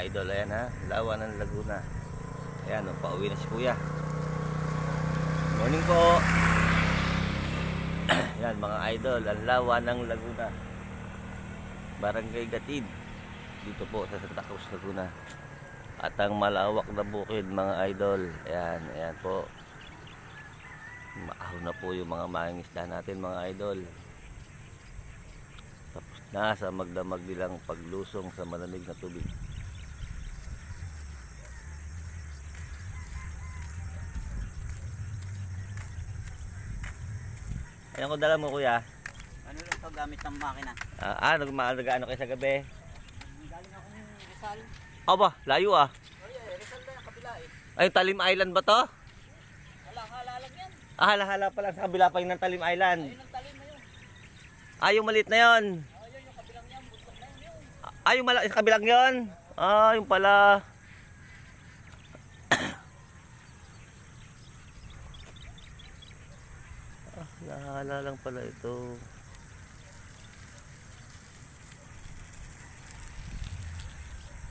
idol. Ayan ha, Lawa ng Laguna. Ayan, pauwi na si kuya. Morning po. Ayan mga idol, ang Lawa ng Laguna, Barangay Gatid, dito po sa Santa Cruz, Laguna. At ang malawak na bukid mga idol. Ayan, ayan po. Maahon na po yung mga mangingisda natin mga idol. Tapos na sa magdamag nilang paglusong sa malamig na tubig. Ayan ko dala mo kuya. Ano lang to, gamit ng makina? Nag-ano kayo sa gabi? Galing ako ng Rizal. Aba, layo ah. Rizal na yung kabila eh. Ay, Talim Island ba to? Hala lang yan. Hala-hala pa lang sa kabila pa yung ng Talim Island. Ayun ang talim na yun. Yung maliit na yon. Ayun yung kabilang yan, bundok na yun. Yung kabilang yon. Yung pala. Nahala lang pala ito.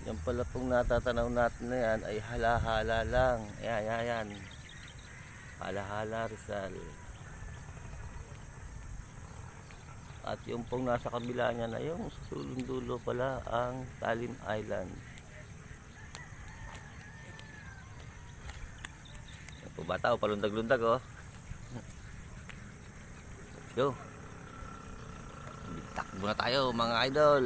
Yan pala pong natatanaw natin na yan ay hala-hala lang. Ayan. Hala-hala Rizal. At yung pong nasa kabila niya na yung sulong dulo pala ang Talim Island. Yan po bata o palundag-lundag oh. Let's go. Takbo na tayo mga idol.